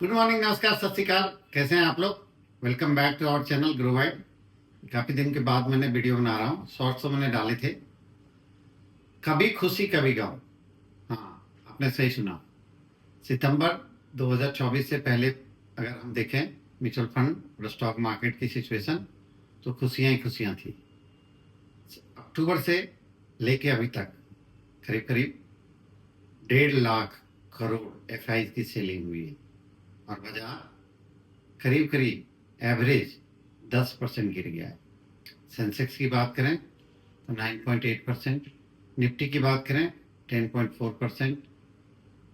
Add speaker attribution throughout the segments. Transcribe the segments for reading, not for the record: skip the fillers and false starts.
Speaker 1: Good morning, नमस्कार, सत श्री अकाल। कैसे हैं आप लोग? Welcome back to our channel Grow Wide. काफी दिन के बाद मैंने वीडियो बना रहा हूँ। शॉर्ट्स तो मैंने डाले थे, कभी खुशी कभी गम। हाँ, आपने सही सुना। सितंबर 2024 से पहले अगर हम देखें म्यूचुअल फंड और स्टॉक मार्केट की सिचुएशन, तो खुशियां ही खुशियां थी। अक्टूबर से लेके अभी तक करीब करीब 1.5 लाख करोड़ एफआई की सेलिंग हुई है और बाजार करीब करीब एवरेज 10% गिर गया है। सेंसेक्स की बात करें तो 9.8%, निफ्टी की बात करें 10.4%,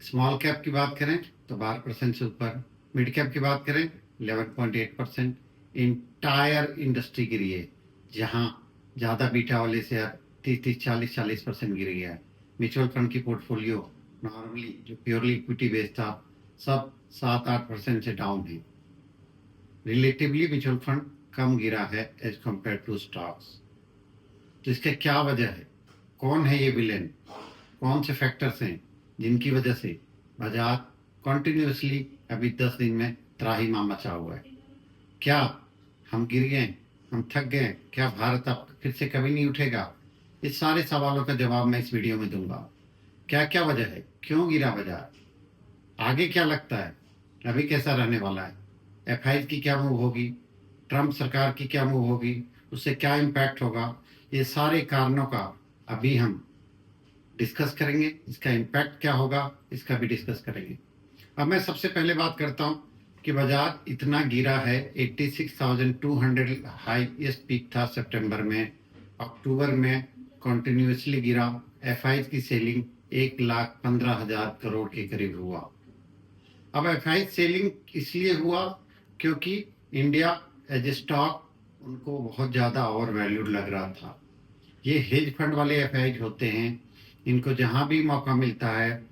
Speaker 1: स्मॉल कैप की बात करें तो 12% से ऊपर, मिड कैप की बात करें 11.8%। इंटायर इंडस्ट्री गिरी है, जहां ज़्यादा बीटा वाले शेयर 30-40% गिर गया है। म्यूचुअल फंड की पोर्टफोलियो नॉर्मली जो प्योरली इक्विटी बेस्ड था, सब 7-8% से डाउन है। रिलेटिवली म्यूचुअल फंड कम गिरा है एज कंपेयर टू स्टॉक्स। तो इसका क्या वजह है? कौन है ये विलेन? कौन से फैक्टर्स हैं जिनकी वजह से बाजार कॉन्टिन्यूसली अभी 10 दिन में त्राहिमाम मचा हुआ है? क्या हम गिर गए? हम थक गए? क्या भारत अब फिर से कभी नहीं उठेगा? इस सारे सवालों का जवाब मैं इस वीडियो में दूंगा। क्या क्या वजह है, क्यों गिरा बाजार, आगे क्या लगता है, अभी कैसा रहने वाला है, एफआई की क्या मूव होगी, ट्रंप सरकार की क्या मूव होगी, उससे क्या इम्पैक्ट होगा, ये सारे कारणों का अभी हम डिस्कस करेंगे। इसका इम्पैक्ट क्या होगा इसका भी डिस्कस करेंगे। अब मैं सबसे पहले बात करता हूं कि बाजार इतना गिरा है। 86,200 हाईएस्ट पीक था सितंबर में। अक्टूबर में कॉन्टिन्यूसली गिरा। एफआई की सेलिंग 1,15,000 करोड़ के करीब हुआ। अब एफआई सेलिंग इसलिए हुआ क्योंकि इंडिया एज ए स्टॉक उनको बहुत ज़्यादा ओवर वैल्यूड लग रहा था। ये हेज फंड वाले एफआई होते हैं, इनको जहां भी मौका मिलता है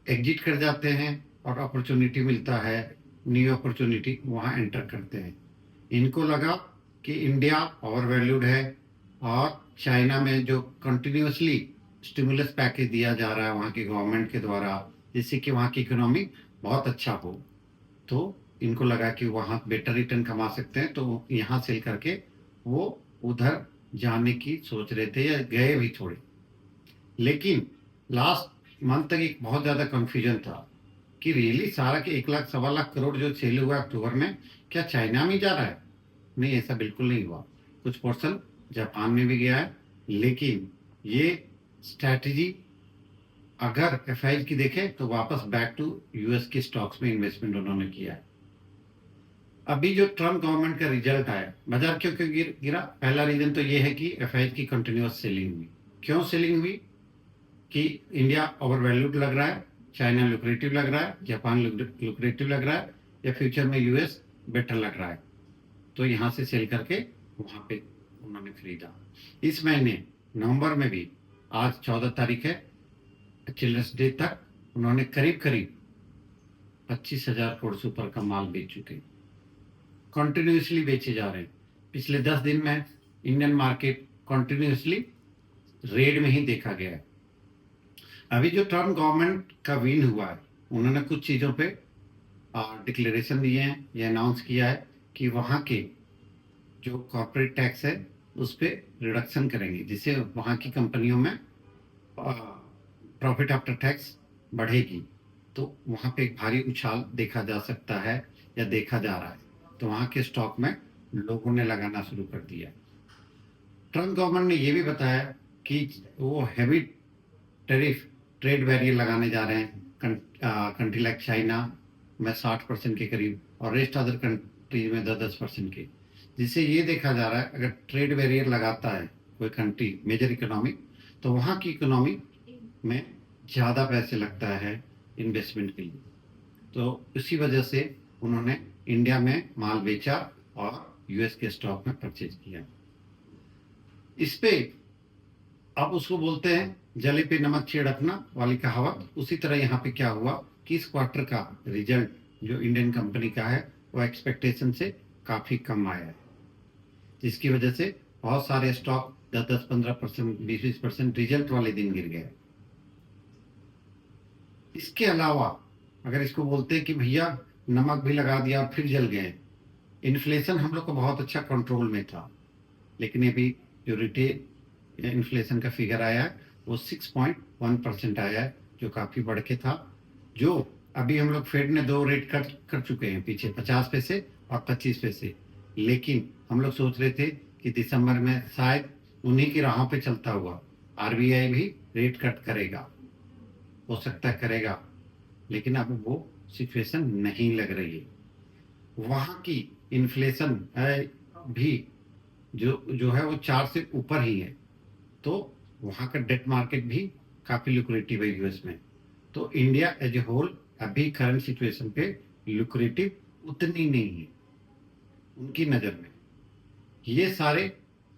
Speaker 1: एग्जिट कर जाते हैं और अपॉर्चुनिटी मिलता है, न्यू अपॉर्चुनिटी वहां एंटर करते हैं। इनको लगा कि इंडिया ओवर वैल्यूड है और चाइना में जो कंटिन्यूसली स्टिमुलस पैकेज दिया जा रहा है वहाँ की गवर्नमेंट के द्वारा, जिससे कि वहाँ की इकोनॉमी बहुत अच्छा हो, तो इनको लगा कि वहाँ बेटर रिटर्न कमा सकते हैं, तो यहाँ सेल करके वो उधर जाने की सोच रहे थे या गए भी थोड़े। लेकिन लास्ट मंथ तक एक बहुत ज़्यादा कंफ्यूजन था कि रियली सारा के 1 लाख 1.25 लाख करोड़ जो सेल हुआ अक्टूबर में, क्या चाइना में जा रहा है? नहीं, ऐसा बिल्कुल नहीं हुआ। कुछ पोर्शन जापान में भी गया है, लेकिन ये स्ट्रैटेजी अगर एफआई की देखें तो वापस बैक टू यूएस के स्टॉक्स में इन्वेस्टमेंट उन्होंने किया है। अभी जो ट्रम्प गवर्नमेंट का रिजल्ट आया, बाजार क्यों क्यों गिरा? पहला रीजन तो ये है कि एफआई की कंटिन्यूअस सेलिंग हुई। क्यों सेलिंग हुई? कि इंडिया ओवर वैल्यूड लग रहा है, चाइना लुक्रेटिव लग रहा है, जापान लुक्रेटिव लग रहा है, या फ्यूचर में यूएस बेटर लग रहा है, तो यहाँ से सेल करके वहाँ पे उन्होंने खरीदा। इस महीने नवंबर में भी, आज 14 तारीख है, चिल्ड्रंस डे तक उन्होंने करीब करीब 25,000 करोड़ से ऊपर का माल बेच चुके, कॉन्टिन्यूसली बेचे जा रहे हैं। पिछले 10 दिन में इंडियन मार्केट कॉन्टिन्यूसली रेड में ही देखा गया है। अभी जो ट्रम्प गवर्नमेंट का विन हुआ है, उन्होंने कुछ चीज़ों पे डिक्लेरेशन दिए हैं, ये अनाउंस किया है कि वहाँ के जो कॉर्पोरेट टैक्स है उस पर रिडक्शन करेंगे, जिससे वहाँ की कंपनियों में प्रॉफिट आफ्टर टैक्स बढ़ेगी। तो वहाँ पे एक भारी उछाल देखा जा सकता है या देखा जा रहा है, तो वहाँ के स्टॉक में लोगों ने लगाना शुरू कर दिया। ट्रम्प गवर्नमेंट ने ये भी बताया कि वो हैवी टैरिफ ट्रेड बैरियर लगाने जा रहे हैं कंट्री लाइक चाइना में 60% के करीब और रेस्ट अदर कंट्रीज में 10-10% के, जिससे ये देखा जा रहा है अगर ट्रेड बैरियर लगाता है कोई कंट्री मेजर इकोनॉमी, तो वहाँ की इकोनॉमी में ज़्यादा पैसे लगता है इन्वेस्टमेंट के लिए। तो इसी वजह से उन्होंने इंडिया में माल बेचा और यूएस के स्टॉक में परचेज किया। इस पे अब उसको बोलते हैं जले पे नमक छिड़कना वाली कहावत। उसी तरह यहाँ पे क्या हुआ कि इस क्वार्टर का रिजल्ट जो इंडियन कंपनी का है वो एक्सपेक्टेशन से काफ़ी कम आया है, जिसकी वजह से बहुत सारे स्टॉक 10-10, 15%, 20-20% रिजल्ट वाले दिन गिर गए। इसके अलावा अगर इसको बोलते हैं कि भैया नमक भी लगा दिया और फिर जल गए। इन्फ्लेशन हम लोग को बहुत अच्छा कंट्रोल में था, लेकिन अभी जो रिटेल इन्फ्लेशन का फिगर आया है वो 6.1% आया है, जो काफ़ी बढ़ के था। जो अभी हम लोग फेड ने 2 रेट कट कर चुके हैं पीछे, 50 पैसे और 25 पैसे। लेकिन हम लोग सोच रहे थे कि दिसंबर में शायद उन्हीं की राहों पे चलता हुआ आरबीआई भी रेट कट करेगा, हो सकता है करेगा, लेकिन अब वो सिचुएशन नहीं लग रही है। वहाँ की इन्फ्लेशन है भी जो है वो 4 से ऊपर ही है, तो वहाँ का डेट मार्केट भी काफ़ी लुक्रेटिव है यूएस में। तो इंडिया एज ए होल अभी करंट सिचुएशन पे लुक्रेटिव उतनी नहीं है उनकी नज़र में। ये सारे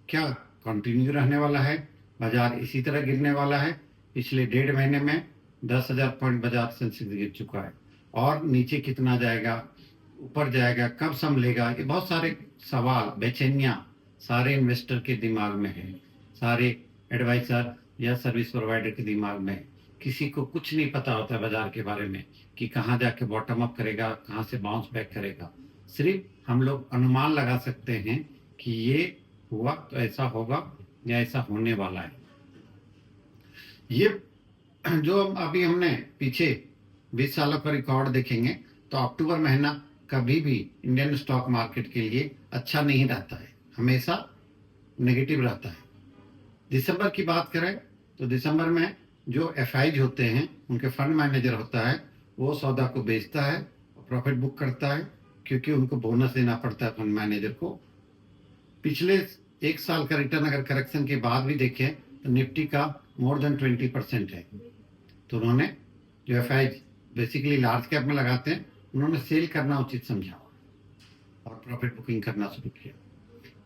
Speaker 1: क्या कंटिन्यू रहने वाला है, बाजार इसी तरह गिरने वाला है। पिछले 1.5 महीने में 10,000 पॉइंट बाजार सेंसेक्स गिर चुका है, और नीचे कितना जाएगा, ऊपर जाएगा, कब संभलेगा, ये बहुत सारे सवाल, बेचैनियाँ सारे इन्वेस्टर के दिमाग में है, सारे एडवाइजर या सर्विस प्रोवाइडर के दिमाग में है। किसी को कुछ नहीं पता होता है बाजार के बारे में कि कहाँ जाके बॉटम अप करेगा, कहाँ से बाउंस बैक करेगा। सिर्फ हम लोग अनुमान लगा सकते हैं कि ये हुआ तो ऐसा होगा या ऐसा होने वाला है। ये जो अभी हमने पीछे 20 सालों का रिकॉर्ड देखेंगे तो अक्टूबर महीना कभी भी इंडियन स्टॉक मार्केट के लिए अच्छा नहीं रहता है, हमेशा नेगेटिव रहता है। दिसंबर की बात करें तो दिसंबर में जो एफआईज होते हैं, उनके फंड मैनेजर होता है, वो सौदा को बेचता है, प्रॉफिट बुक करता है, क्योंकि उनको बोनस देना पड़ता है फंड मैनेजर को। पिछले 1 साल का रिटर्न अगर करेक्शन के बाद भी देखें तो निफ्टी का मोर देन 20% है। तो उन्होंने जो एफआईज बेसिकली लार्ज कैप में लगाते हैं, उन्होंने सेल करना उचित समझा और प्रॉफिट बुकिंग करना शुरू किया।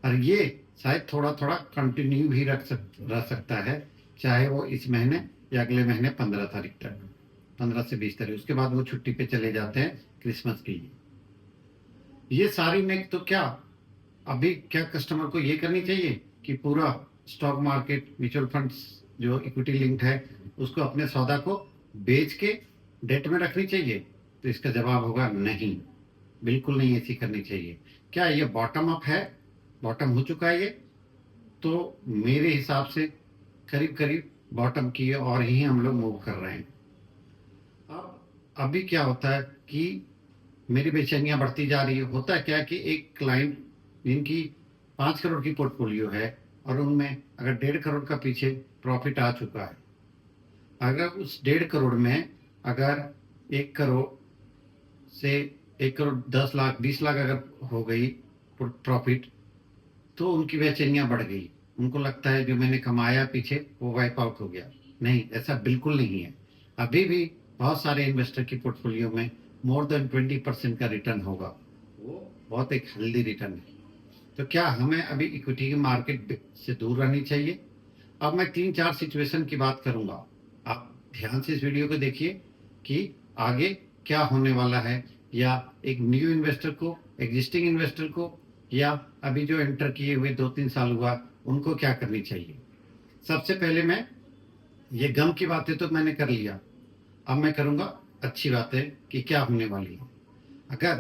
Speaker 1: और ये शायद थोड़ा थोड़ा कंटिन्यू भी रह सकता है, चाहे वो इस महीने या अगले महीने 15 तारीख तक, 15 से 20 तारीख, उसके बाद वो छुट्टी पे चले जाते हैं क्रिसमस के लिए। ये सारी नेक तो क्या अभी क्या कस्टमर को ये करनी चाहिए कि पूरा स्टॉक मार्केट, म्यूचुअल फंड्स जो इक्विटी लिंक्ड है उसको अपने सौदा को बेच के डेट में रखनी चाहिए? तो इसका जवाब होगा नहीं, बिल्कुल नहीं ऐसी करनी चाहिए। क्या ये बॉटम अप है, बॉटम हो चुका है ये? तो मेरे हिसाब से करीब करीब बॉटम की और ही हम लोग मूव कर रहे हैं। अब अभी क्या होता है कि मेरी बेचैनियां बढ़ती जा रही है। होता है क्या कि एक क्लाइंट जिनकी 5 करोड़ की पोर्टफोलियो है और उनमें अगर 1.5 करोड़ का पीछे प्रॉफिट आ चुका है, अगर उस 1.5 करोड़ में अगर 1 करोड़ से 1 करोड़ 10 लाख 20 लाख अगर हो गई प्रॉफिट, तो उनकी बेचैनियां बढ़ गई। उनको लगता है जो मैंने कमाया पीछे वो वाइप आउट हो गया। नहीं, ऐसा बिल्कुल नहीं है। अभी भी बहुत सारे इन्वेस्टर की पोर्टफोलियो में मोर देन 20% का रिटर्न होगा, वो बहुत एक हेल्दी रिटर्न है। तो क्या हमें अभी इक्विटी की मार्केट से दूर रहनी चाहिए? अब मैं 3-4 सिचुएशन की बात करूंगा, आप ध्यान से इस वीडियो को देखिए कि आगे क्या होने वाला है, या एक न्यू इन्वेस्टर को, एग्जिस्टिंग इन्वेस्टर को, या अभी जो एंटर किए हुए 2-3 साल हुआ उनको क्या करनी चाहिए। सबसे पहले मैं ये गम की बातें तो मैंने कर लिया, अब मैं करूंगा अच्छी बातें कि क्या होने वाली है। अगर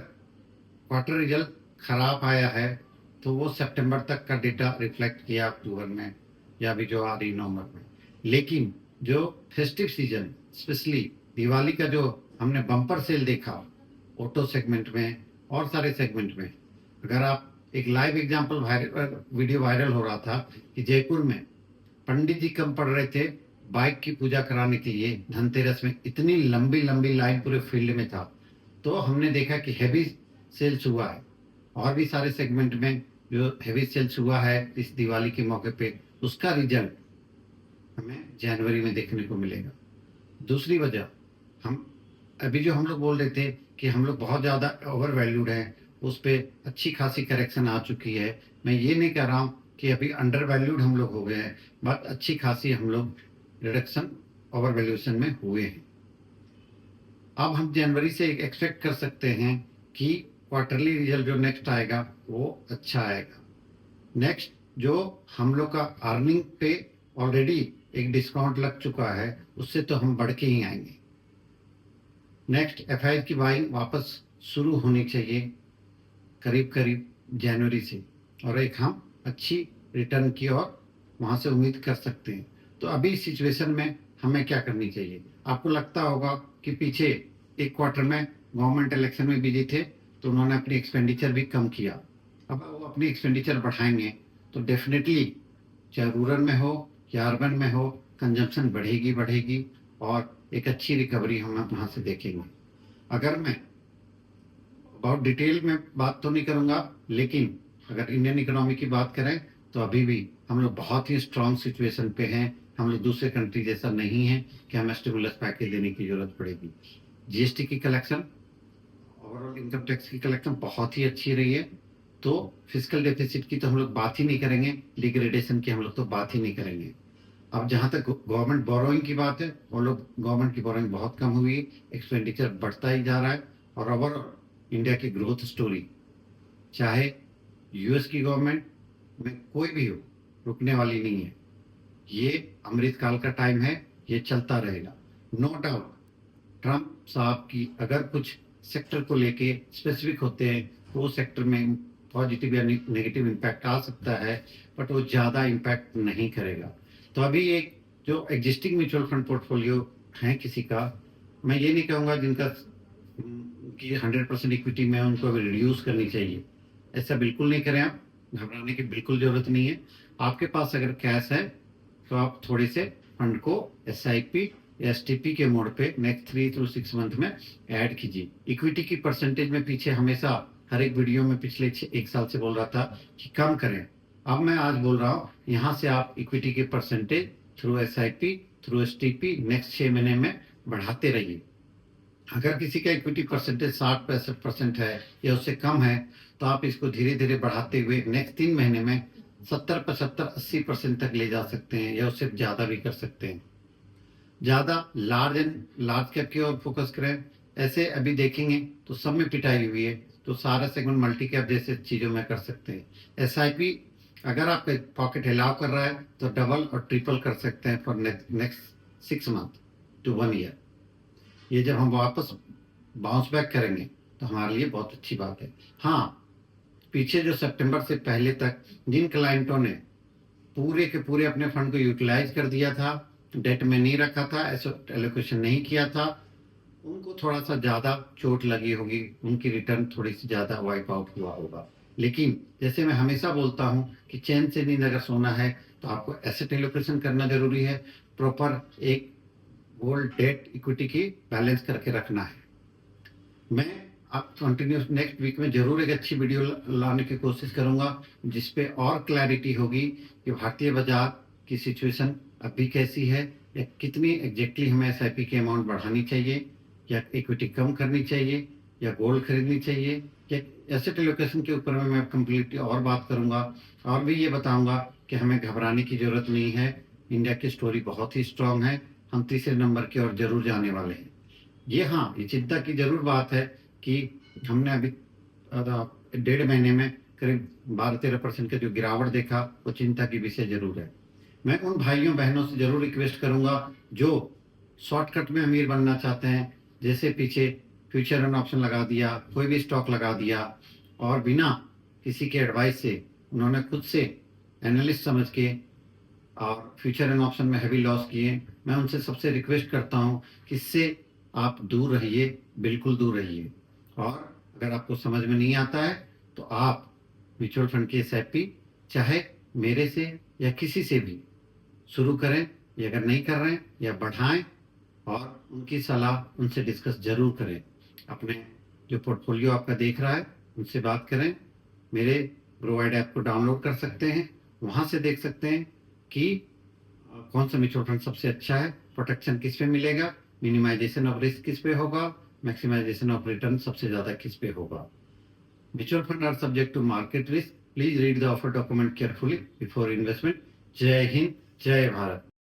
Speaker 1: क्वार्टर रिजल्ट खराब आया है तो वो सितंबर तक का डेटा रिफ्लेक्ट किया अक्टूबर में, या अभी जो आ रही नवंबर में। लेकिन जो फेस्टिव सीजन, स्पेशली दिवाली का जो हमने बम्पर सेल देखा ऑटो सेगमेंट में और सारे सेगमेंट में, अगर आप एक लाइव एग्जांपल वीडियो वायरल हो रहा था कि जयपुर में पंडित जी कम पड़ रहे थे बाइक की पूजा कराने के लिए, धनतेरस में इतनी लंबी लंबी लाइन पूरे फील्ड में था। तो हमने देखा कि हैवी सेल्स हुआ है, और भी सारे सेगमेंट में जो हैवी सेल्स हुआ है इस दिवाली के मौके पे, उसका रिजल्ट हमें जनवरी में देखने को मिलेगा। दूसरी वजह, हम अभी जो हम लोग बोल रहे थे कि हम लोग बहुत ज़्यादा ओवर वैल्यूड हैं, उस पर अच्छी खासी करेक्शन आ चुकी है। मैं ये नहीं कह रहा हूँ कि अभी अंडर वैल्यूड हम लोग हो गए हैं, बट अच्छी खासी हम लोग रिडक्शन ओवर वैल्यूएशन में हुए हैं। अब हम जनवरी से एक्सपेक्ट कर सकते हैं कि क्वार्टरली रिजल्ट जो नेक्स्ट आएगा वो अच्छा आएगा। नेक्स्ट जो हम लोग का अर्निंग पे ऑलरेडी एक डिस्काउंट लग चुका है, उससे तो हम बढ़ के ही आएंगे। नेक्स्ट एफआई की बाइंग वापस शुरू होनी चाहिए करीब करीब जनवरी से, और एक हम अच्छी रिटर्न की और वहाँ से उम्मीद कर सकते हैं। तो अभी इस सिचुएशन में हमें क्या करनी चाहिए? आपको लगता होगा कि पीछे एक क्वार्टर में गवर्नमेंट इलेक्शन में बिजी थे, तो उन्होंने अपनी एक्सपेंडिचर भी कम किया। अब वो अपनी एक्सपेंडिचर बढ़ाएंगे तो डेफिनेटली चाहे रूरल में हो या अर्बन में हो, कंजम्पशन बढ़ेगी बढ़ेगी और एक अच्छी रिकवरी हम वहाँ से देखेंगे। अगर मैं बहुत डिटेल में बात तो नहीं करूंगा, लेकिन अगर इंडियन इकोनॉमी की बात करें तो अभी भी हम लोग बहुत ही स्ट्रांग सिचुएशन पे हैं। हम लोग दूसरे कंट्री जैसा नहीं है कि हमें स्टिमुलस पैकेज देने की जरूरत पड़ेगी। जीएसटी की कलेक्शन, ओवरऑल इनकम टैक्स की कलेक्शन बहुत ही अच्छी रही है। तो फिजिकल डेफिसिट की तो हम लोग बात ही नहीं करेंगे, डिग्रेडेशन की हम लोग तो बात ही नहीं करेंगे। अब जहां तक गवर्नमेंट बोरोइंग की बात है, वो लोग गवर्नमेंट की बोरोइंग बहुत कम हुई, एक्सपेंडिचर बढ़ता ही जा रहा है। और ओवरऑल इंडिया की ग्रोथ स्टोरी, चाहे यूएस की गवर्नमेंट में कोई भी हो, रुकने वाली नहीं है। ये अमृतकाल का टाइम है, ये चलता रहेगा। नो डाउट ट्रम्प साहब की अगर कुछ सेक्टर को लेके स्पेसिफिक होते हैं तो वो सेक्टर में पॉजिटिव या नेगेटिव इम्पैक्ट आ सकता है, बट वो ज़्यादा इम्पैक्ट नहीं करेगा। तो अभी एक जो एग्जिस्टिंग म्यूचुअल फंड पोर्टफोलियो है किसी का, मैं ये नहीं कहूँगा जिनका कि 100% इक्विटी में उनको अभी रिड्यूस करनी चाहिए, ऐसा बिल्कुल नहीं करें। आप घबराने की बिल्कुल जरूरत नहीं है। आपके पास अगर कैश है तो आप थोड़े से फंड को SIP या STP के मोड पे नेक्स्ट 3 to 6 मंथ में ऐड कीजिए। इक्विटी की परसेंटेज में पीछे हमेशा हर एक वीडियो में पिछले 1 साल से बोल रहा था कि कम करें। अब मैं आज बोल रहा हूँ, यहाँ से आप इक्विटी के percentage through SIP through STP next 6 महीने में बढ़ाते रहिए। अगर किसी का इक्विटी परसेंटेज 60-65% है या उससे कम है, तो आप इसको धीरे धीरे बढ़ाते हुए नेक्स्ट 3 महीने में 70-75-80% तक ले जा सकते हैं, या उससे ज्यादा भी कर सकते हैं। ज्यादा लार्ज कैप की ओर फोकस करें। ऐसे अभी देखेंगे तो सब में पिटाई हुई है, तो सारा सेगमेंट मल्टी कैप जैसे चीजों में कर सकते हैं। SIP अगर आपका पॉकेट अलाउ कर रहा है तो डबल और ट्रिपल कर सकते हैं for next 6 month to 1 year. ये जब हम वापस बाउंस बैक करेंगे तो हमारे लिए बहुत अच्छी बात है। हाँ, पीछे जो सितंबर से पहले तक जिन क्लाइंटों ने पूरे के पूरे अपने फंड को यूटिलाइज कर दिया था, डेट में नहीं रखा था, एसेट एलोकेशन नहीं किया था, उनको थोड़ा सा ज्यादा चोट लगी होगी, उनकी रिटर्न थोड़ी सी ज्यादा वाइप आउट हुआ होगा। लेकिन जैसे मैं हमेशा बोलता हूं कि चैन से नींद अगर सोना है तो आपको एसेट एलोकेशन करना जरूरी है, प्रॉपर एक गोल्ड डेट इक्विटी की बैलेंस करके रखना है। मैं आप कंटिन्यूस नेक्स्ट वीक में जरूर एक अच्छी वीडियो लाने की कोशिश करूंगा, जिसपे और क्लैरिटी होगी कि भारतीय बाजार की सिचुएशन अभी कैसी है, या कितनी एग्जैक्टली हमें SIP की अमाउंट बढ़ानी चाहिए, या इक्विटी कम करनी चाहिए, या गोल्ड खरीदनी चाहिए, या एसेट एलोकेशन के ऊपर में मैं कंप्लीटली और बात करूंगा। और भी ये बताऊंगा कि हमें घबराने की जरूरत नहीं है, इंडिया की स्टोरी बहुत ही स्ट्रांग है, हम तीसरे नंबर की ओर जरूर जाने वाले हैं। ये हाँ, ये चिंता की जरूर बात है कि हमने अभी 1.5 महीने में करीब 12-13% का जो गिरावट देखा, वो चिंता की विषय जरूर है। मैं उन भाइयों बहनों से जरूर रिक्वेस्ट करूंगा जो शॉर्टकट में अमीर बनना चाहते हैं, जैसे पीछे फ्यूचर एंड ऑप्शन लगा दिया, कोई भी स्टॉक लगा दिया, और बिना किसी के एडवाइस से उन्होंने खुद से एनालिस्ट समझ के और फ्यूचर एंड ऑप्शन में हैवी लॉस किए। मैं उनसे सबसे रिक्वेस्ट करता हूं कि इससे आप दूर रहिए, बिल्कुल दूर रहिए। और अगर आपको समझ में नहीं आता है तो आप म्यूचुअल फंड की SIP चाहे मेरे से या किसी से भी शुरू करें, या अगर नहीं कर रहे हैं या बढ़ाएं, और उनकी सलाह उनसे डिस्कस जरूर करें। अपने जो पोर्टफोलियो आपका देख रहा है उनसे बात करें। मेरे प्रोवाइड ऐप को डाउनलोड कर सकते हैं, वहां से देख सकते हैं कि कौन सा म्यूचुअल फंड सबसे अच्छा है, प्रोटेक्शन किस पे मिलेगा, मिनिमाइजेशन ऑफ रिस्क किस पे होगा, मैक्सिमाइजेशन ऑफ रिटर्न सबसे ज्यादा किस पे होगा। Mutual fund are subject to market risk. Please read the offer document carefully before investment. Jai Hind, जय भारत।